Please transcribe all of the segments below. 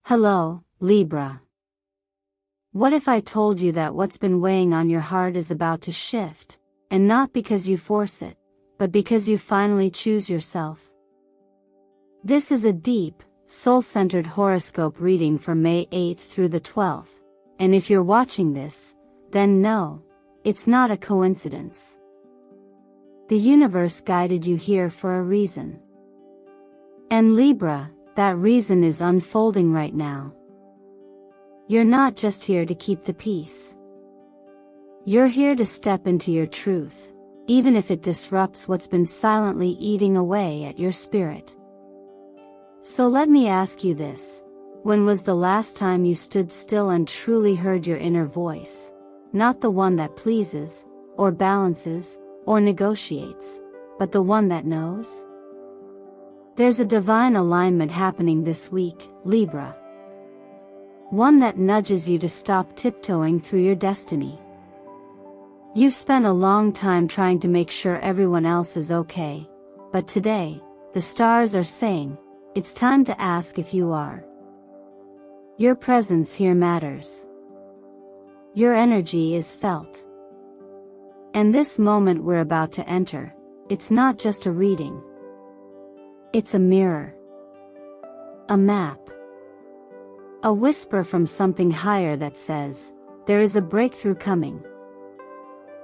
Hello, Libra. What if I told you that what's been weighing on your heart is about to shift, and not because you force it, but because you finally choose yourself? This is a deep, soul-centered horoscope reading for May 8th through the 12th, and if you're watching this, then no, it's not a coincidence. The universe guided you here for a reason. And Libra, that reason is unfolding right now. You're not just here to keep the peace. You're here to step into your truth, even if it disrupts what's been silently eating away at your spirit. So let me ask you this. When was the last time you stood still and truly heard your inner voice? Not the one that pleases, or balances, or negotiates, but the one that knows? There's a divine alignment happening this week, Libra. One that nudges you to stop tiptoeing through your destiny. You've spent a long time trying to make sure everyone else is okay, but today, the stars are saying, it's time to ask if you are. Your presence here matters. Your energy is felt. And this moment we're about to enter, it's not just a reading. It's a mirror. A map. A whisper from something higher that says, there is a breakthrough coming.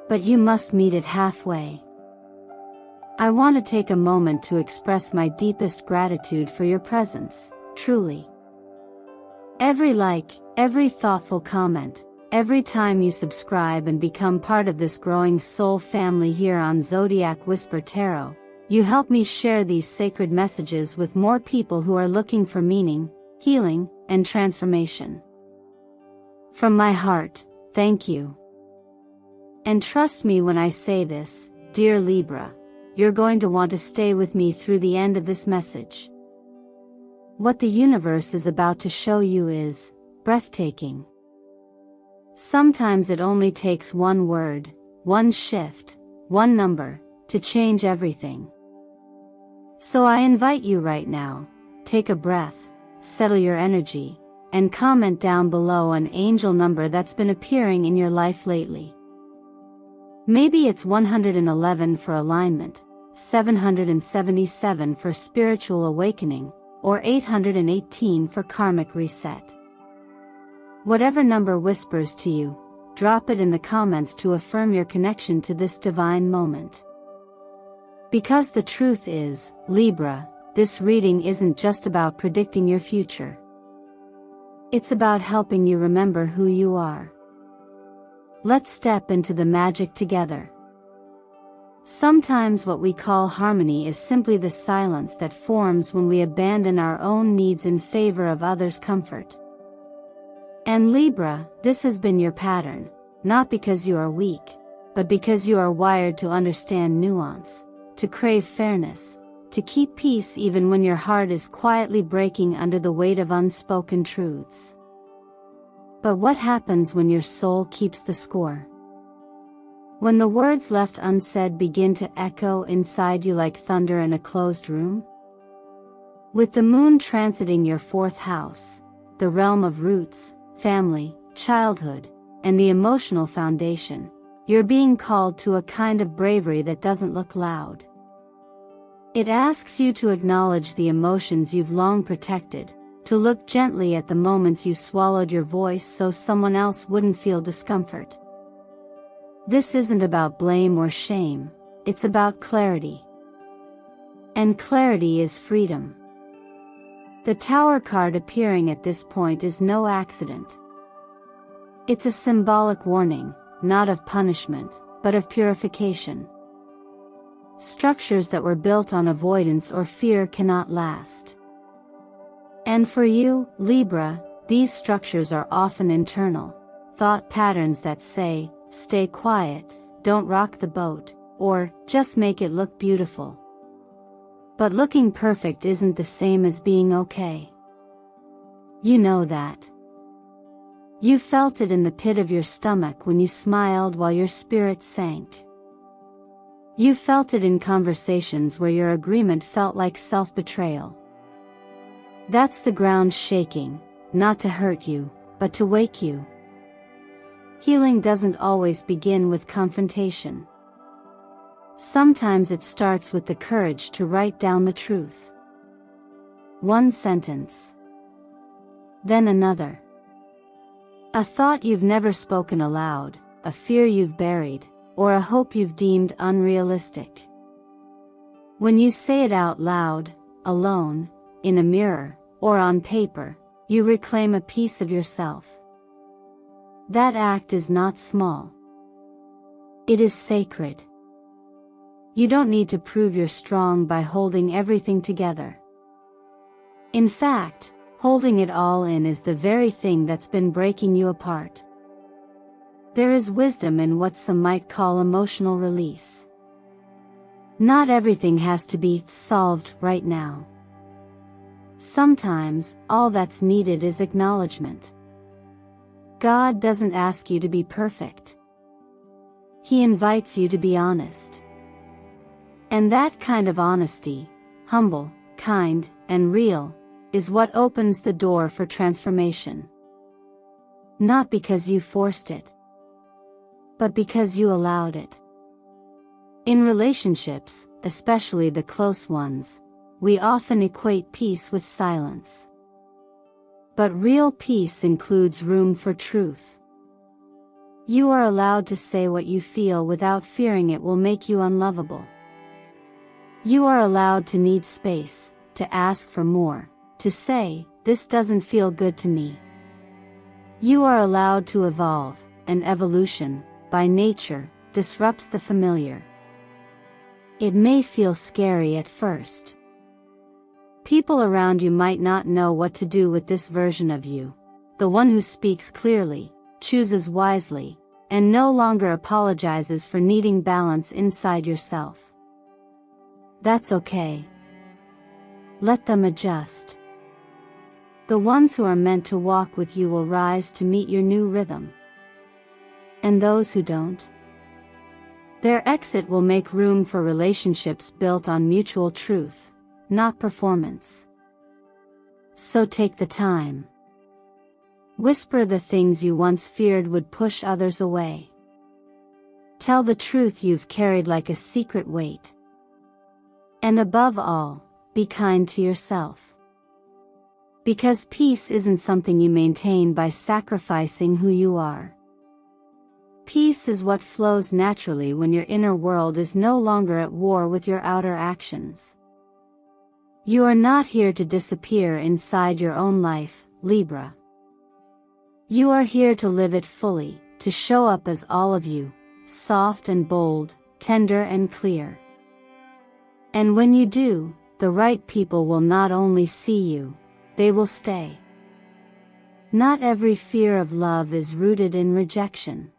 But you must meet it halfway. I want to take a moment to express my deepest gratitude for your presence, truly. Every like, every thoughtful comment, every time you subscribe and become part of this growing soul family here on Zodiac Whisper Tarot, you help me share these sacred messages with more people who are looking for meaning, healing, and transformation. From my heart, thank you. And trust me when I say this, dear Libra, you're going to want to stay with me through the end of this message. What the universe is about to show you is breathtaking. Sometimes it only takes one word, one shift, one number, to change everything. So I invite you right now, take a breath, settle your energy, and comment down below an angel number that's been appearing in your life lately. Maybe it's 111 for alignment, 777 for spiritual awakening, or 818 for karmic reset. Whatever number whispers to you, drop it in the comments to affirm your connection to this divine moment. Because the truth is, Libra, this reading isn't just about predicting your future. It's about helping you remember who you are. Let's step into the magic together. Sometimes what we call harmony is simply the silence that forms when we abandon our own needs in favor of others' comfort. And Libra, this has been your pattern, not because you are weak, but because you are wired to understand nuance, to crave fairness, to keep peace even when your heart is quietly breaking under the weight of unspoken truths. But what happens when your soul keeps the score? When the words left unsaid begin to echo inside you like thunder in a closed room? With the moon transiting your fourth house, the realm of roots, family, childhood, and the emotional foundation, you're being called to a kind of bravery that doesn't look loud. It asks you to acknowledge the emotions you've long protected, to look gently at the moments you swallowed your voice so someone else wouldn't feel discomfort. This isn't about blame or shame, it's about clarity. And clarity is freedom. The Tower card appearing at this point is no accident. It's a symbolic warning, not of punishment, but of purification. Structures that were built on avoidance or fear cannot last. And for you, Libra, these structures are often internal, thought patterns that say, stay quiet, don't rock the boat, or just make it look beautiful. But looking perfect isn't the same as being okay. You know that. You felt it in the pit of your stomach when you smiled while your spirit sank. You felt it in conversations where your agreement felt like self-betrayal. That's the ground shaking, not to hurt you, but to wake you. Healing doesn't always begin with confrontation. Sometimes it starts with the courage to write down the truth. One sentence. Then another. A thought you've never spoken aloud, a fear you've buried, or a hope you've deemed unrealistic. When you say it out loud, alone, in a mirror, or on paper, you reclaim a piece of yourself. That act is not small. It is sacred. You don't need to prove you're strong by holding everything together. In fact, holding it all in is the very thing that's been breaking you apart. There is wisdom in what some might call emotional release. Not everything has to be solved right now. Sometimes, all that's needed is acknowledgement. God doesn't ask you to be perfect. He invites you to be honest. And that kind of honesty, humble, kind, and real, is what opens the door for transformation. Not because you forced it, but because you allowed it. In relationships, especially the close ones, we often equate peace with silence. But real peace includes room for truth. You are allowed to say what you feel without fearing it will make you unlovable. You are allowed to need space, to ask for more, to say, "This doesn't feel good to me." You are allowed to evolve, and evolution, by nature, disrupts the familiar. It may feel scary at first. People around you might not know what to do with this version of you, the one who speaks clearly, chooses wisely, and no longer apologizes for needing balance inside yourself. That's okay. Let them adjust. The ones who are meant to walk with you will rise to meet your new rhythm. And those who don't? Their exit will make room for relationships built on mutual truth, not performance. So take the time. Whisper the things you once feared would push others away. Tell the truth you've carried like a secret weight. And above all, be kind to yourself. Because peace isn't something you maintain by sacrificing who you are. Peace is what flows naturally when your inner world is no longer at war with your outer actions. You are not here to disappear inside your own life, Libra. You are here to live it fully, to show up as all of you, soft and bold, tender and clear. And when you do, the right people will not only see you, they will stay. Not every fear of love is rooted in rejection.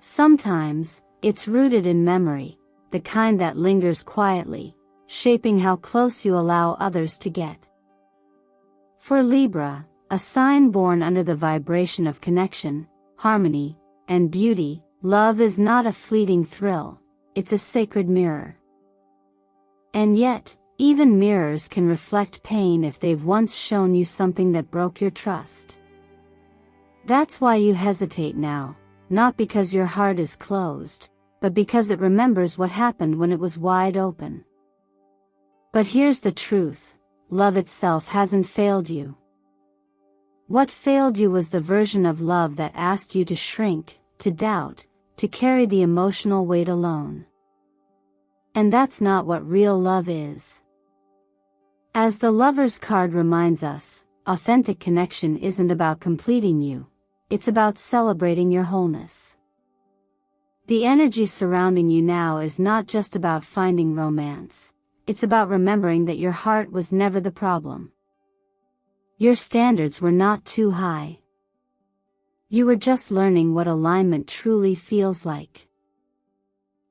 Sometimes, it's rooted in memory, the kind that lingers quietly, shaping how close you allow others to get. For Libra, a sign born under the vibration of connection, harmony, and beauty, love is not a fleeting thrill, it's a sacred mirror. And yet, even mirrors can reflect pain if they've once shown you something that broke your trust. That's why you hesitate now, not because your heart is closed, but because it remembers what happened when it was wide open. But here's the truth, love itself hasn't failed you. What failed you was the version of love that asked you to shrink, to doubt, to carry the emotional weight alone. And that's not what real love is. As the Lover's card reminds us, authentic connection isn't about completing you, it's about celebrating your wholeness. The energy surrounding you now is not just about finding romance, it's about remembering that your heart was never the problem. Your standards were not too high. You were just learning what alignment truly feels like.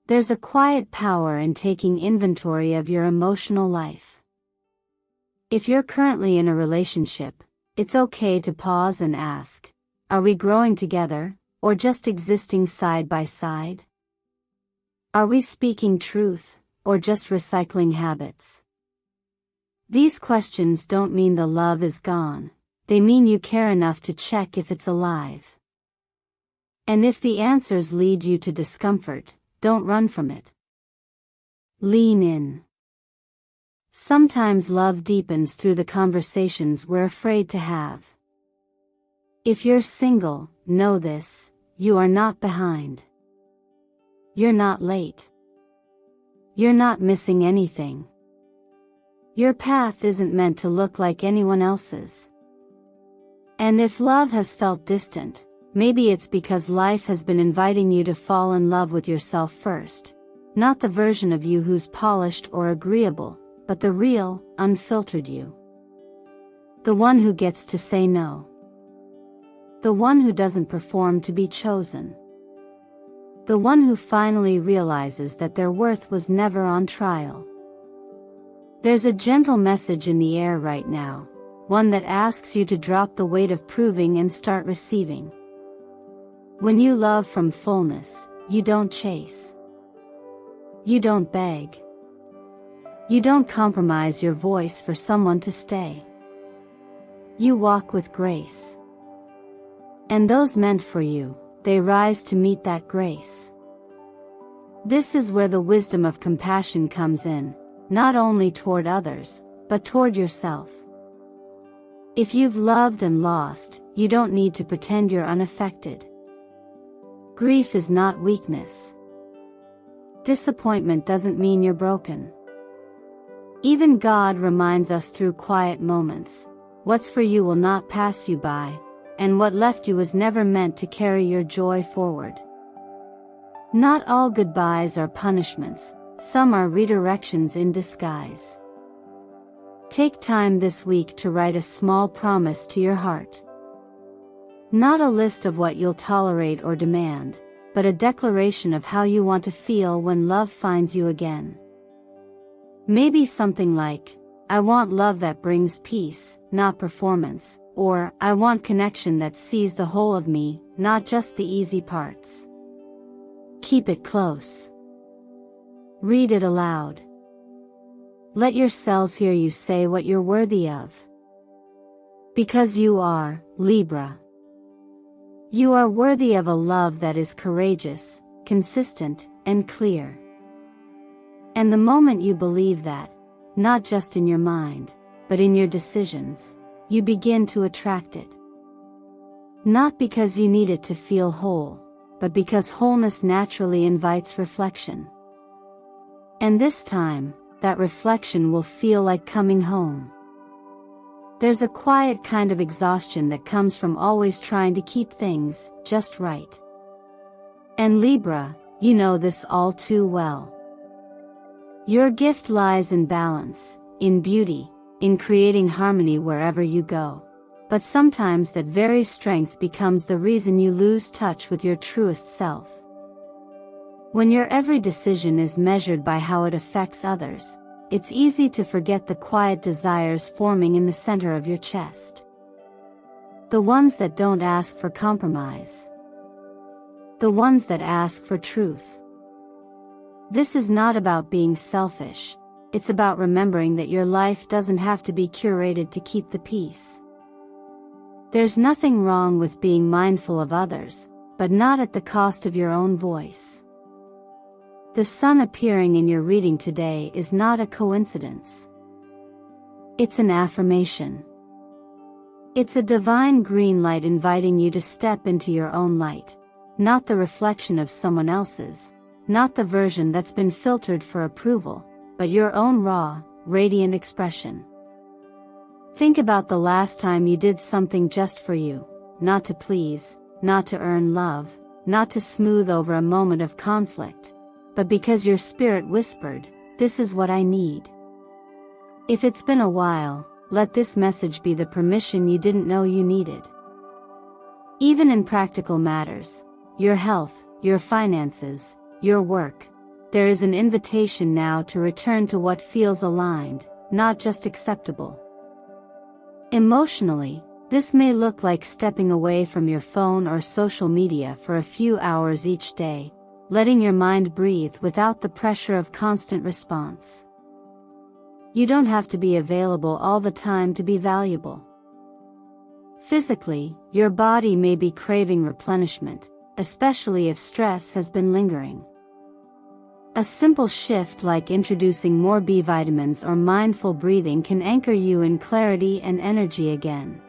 There's a quiet power in taking inventory of your emotional life. If you're currently in a relationship, it's okay to pause and ask, are we growing together, or just existing side by side? Are we speaking truth, or just recycling habits? These questions don't mean the love is gone, they mean you care enough to check if it's alive. And if the answers lead you to discomfort, don't run from it. Lean in. Sometimes love deepens through the conversations we're afraid to have. If you're single, know this: you are not behind. You're not late. You're not missing anything. Your path isn't meant to look like anyone else's. And if love has felt distant, maybe it's because life has been inviting you to fall in love with yourself first. Not the version of you who's polished or agreeable, but the real, unfiltered you. The one who gets to say no. The one who doesn't perform to be chosen. The one who finally realizes that their worth was never on trial. There's a gentle message in the air right now, one that asks you to drop the weight of proving and start receiving. When you love from fullness, you don't chase. You don't beg. You don't compromise your voice for someone to stay. You walk with grace. And those meant for you, they rise to meet that grace. This is where the wisdom of compassion comes in, not only toward others, but toward yourself. If you've loved and lost, you don't need to pretend you're unaffected. Grief is not weakness. Disappointment doesn't mean you're broken. Even God reminds us through quiet moments, what's for you will not pass you by, and what left you was never meant to carry your joy forward. Not all goodbyes are punishments, some are redirections in disguise. Take time this week to write a small promise to your heart. Not a list of what you'll tolerate or demand, but a declaration of how you want to feel when love finds you again. Maybe something like, I want love that brings peace, not performance, or I want connection that sees the whole of me, not just the easy parts. Keep it close. Read it aloud. Let your cells hear you say what you're worthy of. Because you are, Libra. You are worthy of a love that is courageous, consistent, and clear. And the moment you believe that, not just in your mind, but in your decisions, you begin to attract it. Not because you need it to feel whole, but because wholeness naturally invites reflection. And this time, that reflection will feel like coming home. There's a quiet kind of exhaustion that comes from always trying to keep things just right. And Libra, you know this all too well. Your gift lies in balance, in beauty, in creating harmony wherever you go. But sometimes that very strength becomes the reason you lose touch with your truest self. When your every decision is measured by how it affects others, it's easy to forget the quiet desires forming in the center of your chest. The ones that don't ask for compromise. The ones that ask for truth. This is not about being selfish, it's about remembering that your life doesn't have to be curated to keep the peace. There's nothing wrong with being mindful of others, but not at the cost of your own voice. The sun appearing in your reading today is not a coincidence. It's an affirmation. It's a divine green light inviting you to step into your own light, not the reflection of someone else's. Not the version that's been filtered for approval, but your own raw, radiant expression. Think about the last time you did something just for you, not to please, not to earn love, not to smooth over a moment of conflict, but because your spirit whispered, "This is what I need." If it's been a while, let this message be the permission you didn't know you needed. Even in practical matters, your health, your finances, your work, there is an invitation now to return to what feels aligned, not just acceptable. Emotionally, this may look like stepping away from your phone or social media for a few hours each day, letting your mind breathe without the pressure of constant response. You don't have to be available all the time to be valuable. Physically, your body may be craving replenishment, especially if stress has been lingering. A simple shift like introducing more B vitamins or mindful breathing can anchor you in clarity and energy again.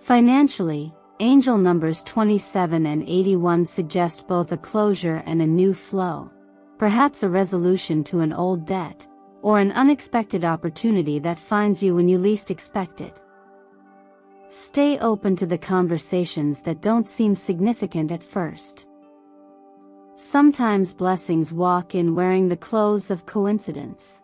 Financially, angel numbers 27 and 81 suggest both a closure and a new flow, perhaps a resolution to an old debt, or an unexpected opportunity that finds you when you least expect it. Stay open to the conversations that don't seem significant at first. Sometimes blessings walk in wearing the clothes of coincidence.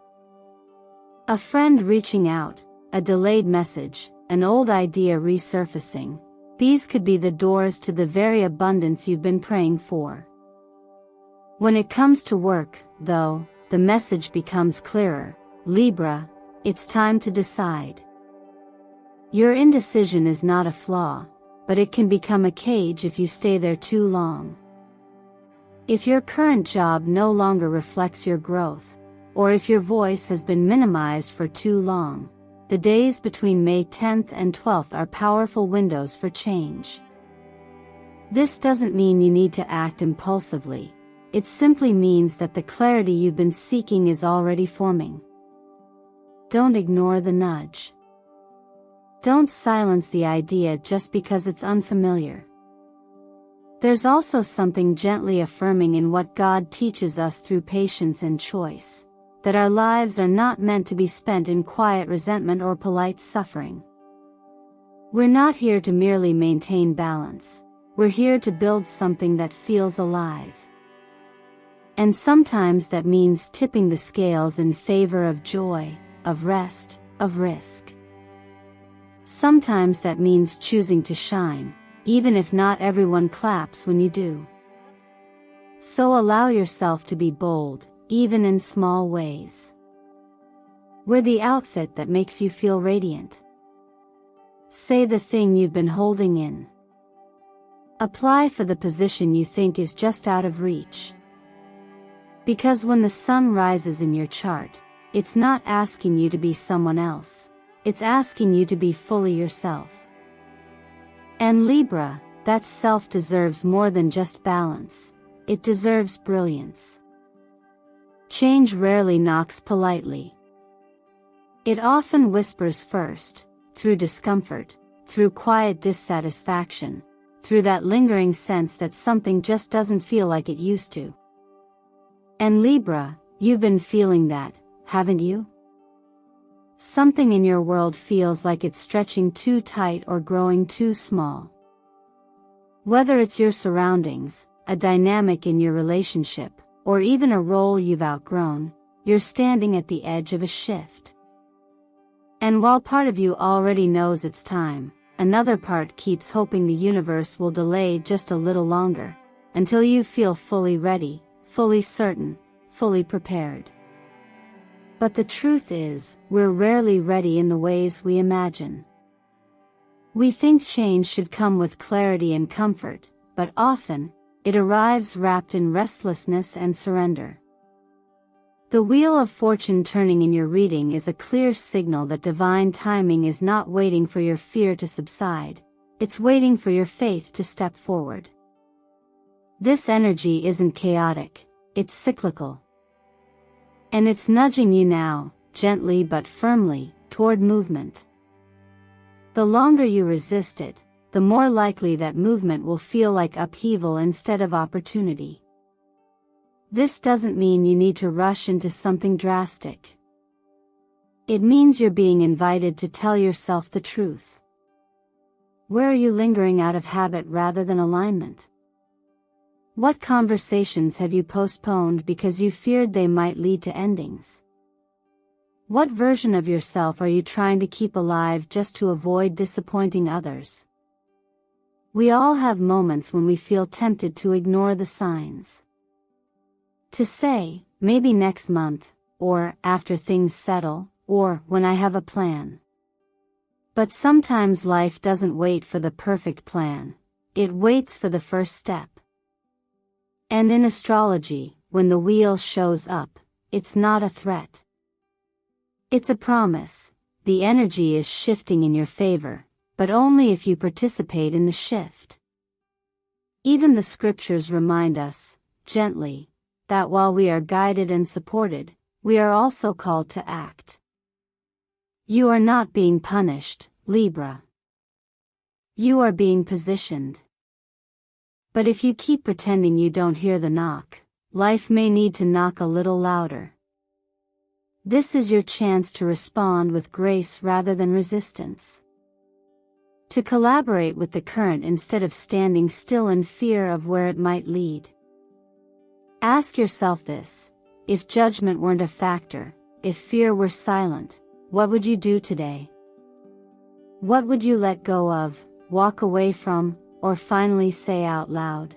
A friend reaching out, a delayed message, an old idea resurfacing. These could be the doors to the very abundance you've been praying for. When it comes to work, though, the message becomes clearer. Libra, it's time to decide. Your indecision is not a flaw, but it can become a cage if you stay there too long. If your current job no longer reflects your growth, or if your voice has been minimized for too long, the days between May 10th and 12th are powerful windows for change. This doesn't mean you need to act impulsively, it simply means that the clarity you've been seeking is already forming. Don't ignore the nudge. Don't silence the idea just because it's unfamiliar. There's also something gently affirming in what God teaches us through patience and choice, that our lives are not meant to be spent in quiet resentment or polite suffering. We're not here to merely maintain balance, we're here to build something that feels alive. And sometimes that means tipping the scales in favor of joy, of rest, of risk. Sometimes that means choosing to shine, even if not everyone claps when you do. So allow yourself to be bold, even in small ways. Wear the outfit that makes you feel radiant. Say the thing you've been holding in. Apply for the position you think is just out of reach. Because when the sun rises in your chart, it's not asking you to be someone else, it's asking you to be fully yourself. And Libra, that self deserves more than just balance, it deserves brilliance. Change rarely knocks politely. It often whispers first, through discomfort, through quiet dissatisfaction, through that lingering sense that something just doesn't feel like it used to. And Libra, you've been feeling that, haven't you? Something in your world feels like it's stretching too tight or growing too small. Whether it's your surroundings, a dynamic in your relationship, or even a role you've outgrown, you're standing at the edge of a shift. And while part of you already knows it's time, another part keeps hoping the universe will delay just a little longer, until you feel fully ready, fully certain, fully prepared. But the truth is, we're rarely ready in the ways we imagine. We think change should come with clarity and comfort, but often, it arrives wrapped in restlessness and surrender. The wheel of fortune turning in your reading is a clear signal that divine timing is not waiting for your fear to subside, it's waiting for your faith to step forward. This energy isn't chaotic, it's cyclical. And it's nudging you now, gently but firmly, toward movement. The longer you resist it, the more likely that movement will feel like upheaval instead of opportunity. This doesn't mean you need to rush into something drastic. It means you're being invited to tell yourself the truth. Where are you lingering out of habit rather than alignment? What conversations have you postponed because you feared they might lead to endings? What version of yourself are you trying to keep alive just to avoid disappointing others? We all have moments when we feel tempted to ignore the signs. To say, maybe next month, or after things settle, or when I have a plan. But sometimes life doesn't wait for the perfect plan, it waits for the first step. And in astrology, when the wheel shows up, it's not a threat. It's a promise, the energy is shifting in your favor, but only if you participate in the shift. Even the scriptures remind us, gently, that while we are guided and supported, we are also called to act. You are not being punished, Libra. You are being positioned. But if you keep pretending you don't hear the knock, life may need to knock a little louder. This is your chance to respond with grace rather than resistance. To collaborate with the current instead of standing still in fear of where it might lead. Ask yourself this: if judgment weren't a factor, if fear were silent, what would you do today? What would you let go of, walk away from, or finally say out loud?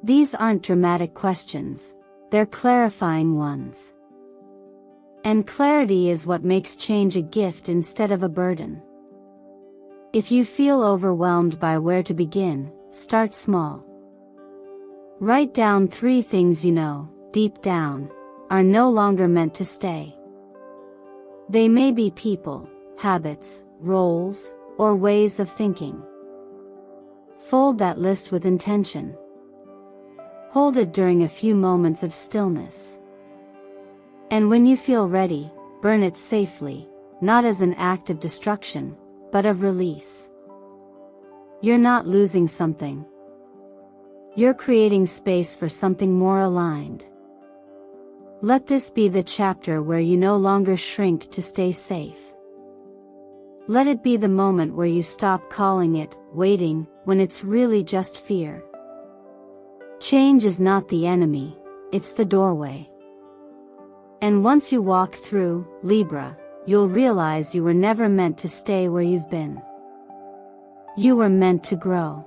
These aren't dramatic questions, they're clarifying ones. And clarity is what makes change a gift instead of a burden. If you feel overwhelmed by where to begin, start small. Write down 3 things you know, deep down, are no longer meant to stay. They may be people, habits, roles, or ways of thinking. Fold that list with intention. Hold it during a few moments of stillness. And when you feel ready, burn it safely, not as an act of destruction, but of release. You're not losing something. You're creating space for something more aligned. Let this be the chapter where you no longer shrink to stay safe. Let it be the moment where you stop calling it waiting when it's really just fear. Change is not the enemy, it's the doorway. And once you walk through, Libra, you'll realize you were never meant to stay where you've been. You were meant to grow.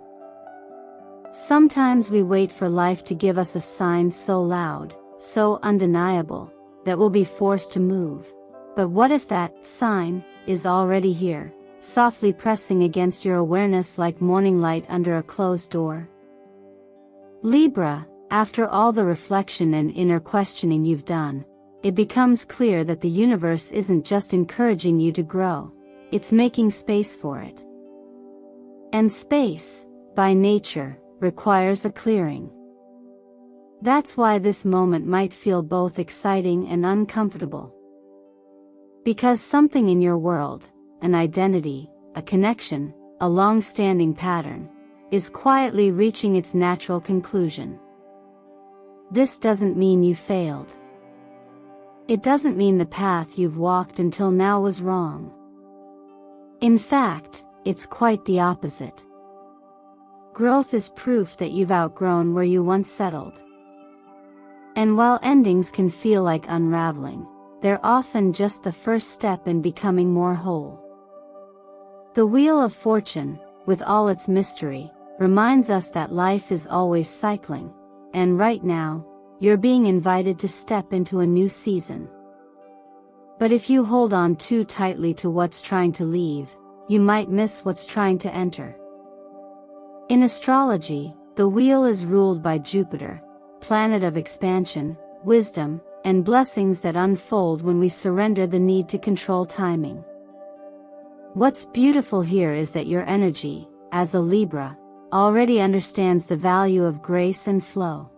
Sometimes we wait for life to give us a sign so loud, so undeniable, that we'll be forced to move. But what if that sign is already here, softly pressing against your awareness like morning light under a closed door? Libra, after all the reflection and inner questioning you've done, it becomes clear that the universe isn't just encouraging you to grow, it's making space for it. And space, by nature, requires a clearing. That's why this moment might feel both exciting and uncomfortable. Because something in your world, an identity, a connection, a long-standing pattern, is quietly reaching its natural conclusion. This doesn't mean you failed. It doesn't mean the path you've walked until now was wrong. In fact, it's quite the opposite. Growth is proof that you've outgrown where you once settled. And while endings can feel like unraveling, they're often just the first step in becoming more whole. The Wheel of Fortune, with all its mystery, reminds us that life is always cycling, and right now, you're being invited to step into a new season. But if you hold on too tightly to what's trying to leave, you might miss what's trying to enter. In astrology, the wheel is ruled by Jupiter, planet of expansion, wisdom, and blessings that unfold when we surrender the need to control timing. What's beautiful here is that your energy, as a Libra, already understands the value of grace and flow.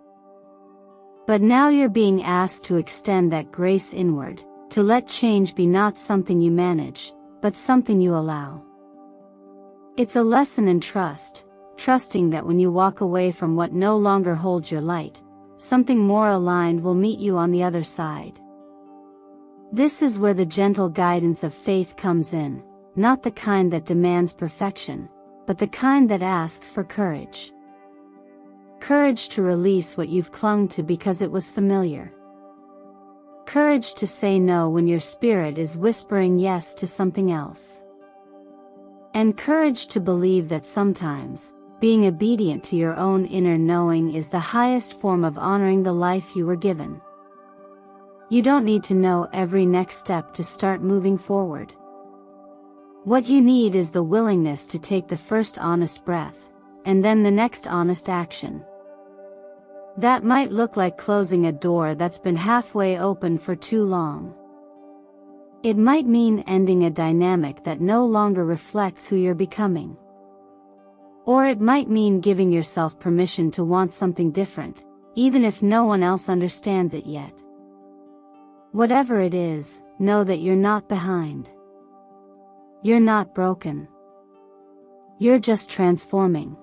But now you're being asked to extend that grace inward, to let change be not something you manage, but something you allow. It's a lesson in trust, trusting that when you walk away from what no longer holds your light, something more aligned will meet you on the other side. This is where the gentle guidance of faith comes in, not the kind that demands perfection, but the kind that asks for courage. Courage to release what you've clung to because it was familiar. Courage to say no when your spirit is whispering yes to something else. And courage to believe that sometimes, being obedient to your own inner knowing is the highest form of honoring the life you were given. You don't need to know every next step to start moving forward. What you need is the willingness to take the first honest breath, and then the next honest action. That might look like closing a door that's been halfway open for too long. It might mean ending a dynamic that no longer reflects who you're becoming. Or it might mean giving yourself permission to want something different, even if no one else understands it yet. Whatever it is, know that you're not behind. You're not broken. You're just transforming.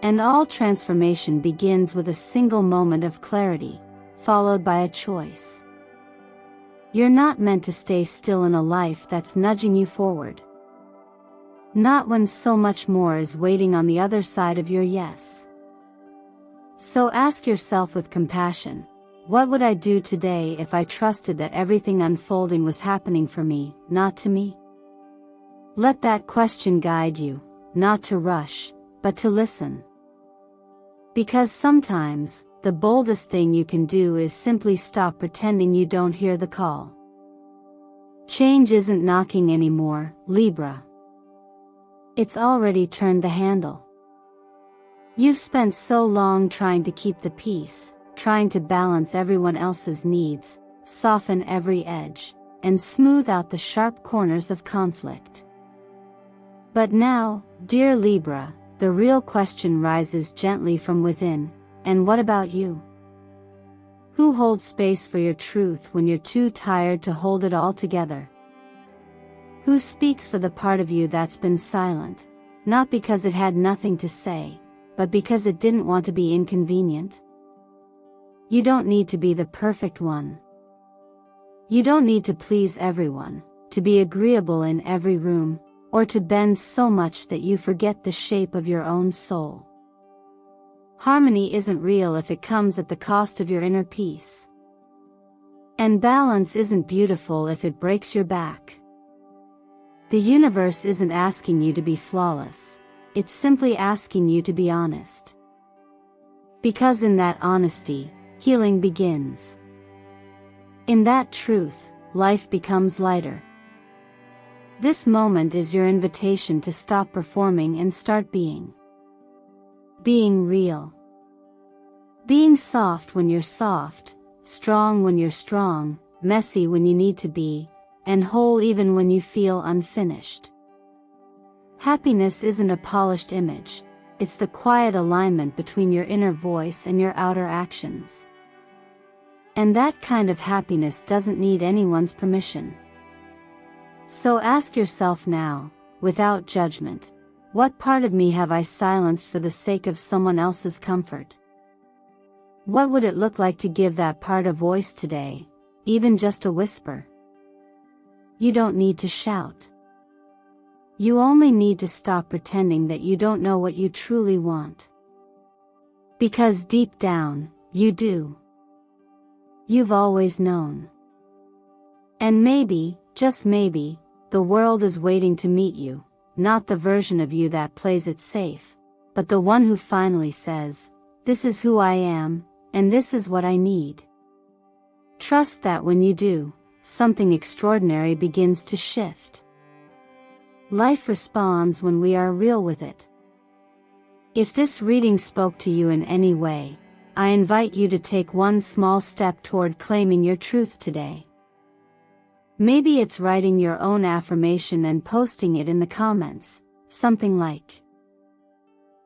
And all transformation begins with a single moment of clarity, followed by a choice. You're not meant to stay still in a life that's nudging you forward. Not when so much more is waiting on the other side of your yes. So ask yourself with compassion, what would I do today if I trusted that everything unfolding was happening for me, not to me? Let that question guide you, not to rush, but to listen. Because sometimes, the boldest thing you can do is simply stop pretending you don't hear the call. Change isn't knocking anymore, Libra. It's already turned the handle. You've spent so long trying to keep the peace, trying to balance everyone else's needs, soften every edge, and smooth out the sharp corners of conflict. But now, dear Libra, the real question rises gently from within, and what about you? Who holds space for your truth when you're too tired to hold it all together? Who speaks for the part of you that's been silent, not because it had nothing to say, but because it didn't want to be inconvenient? You don't need to be the perfect one. You don't need to please everyone, to be agreeable in every room, or to bend so much that you forget the shape of your own soul. Harmony isn't real if it comes at the cost of your inner peace. And balance isn't beautiful if it breaks your back. The universe isn't asking you to be flawless, it's simply asking you to be honest. Because in that honesty, healing begins. In that truth, life becomes lighter. This moment is your invitation to stop performing and start being. Being real. Being soft when you're soft, strong when you're strong, messy when you need to be, and whole even when you feel unfinished. Happiness isn't a polished image, it's the quiet alignment between your inner voice and your outer actions. And that kind of happiness doesn't need anyone's permission. So ask yourself now, without judgment, what part of me have I silenced for the sake of someone else's comfort? What would it look like to give that part a voice today, even just a whisper? You don't need to shout. You only need to stop pretending that you don't know what you truly want. Because deep down, you do. You've always known. And maybe, just maybe, the world is waiting to meet you, not the version of you that plays it safe, but the one who finally says, "This is who I am, and this is what I need." Trust that when you do, something extraordinary begins to shift. Life responds when we are real with it. If this reading spoke to you in any way, I invite you to take one small step toward claiming your truth today. Maybe it's writing your own affirmation and posting it in the comments, something like,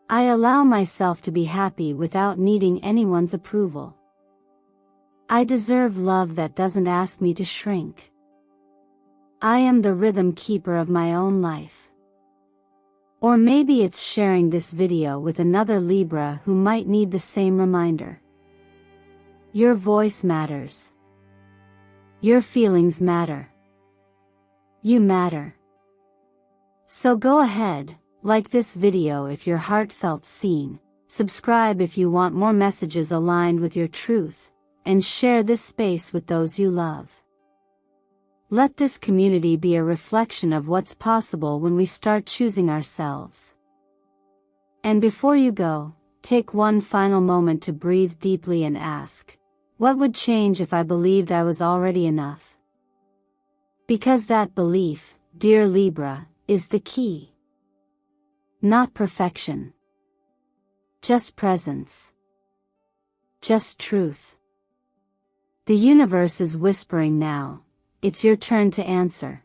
"I allow myself to be happy without needing anyone's approval. I deserve love that doesn't ask me to shrink. I am the rhythm keeper of my own life." Or maybe it's sharing this video with another Libra who might need the same reminder. Your voice matters. Your feelings matter. You matter. So go ahead, like this video if your heart felt seen, subscribe if you want more messages aligned with your truth, and share this space with those you love. Let this community be a reflection of what's possible when we start choosing ourselves. And before you go, take one final moment to breathe deeply and ask, what would change if I believed I was already enough? Because that belief, dear Libra, is the key. Not perfection. Just presence. Just truth. The universe is whispering now, it's your turn to answer.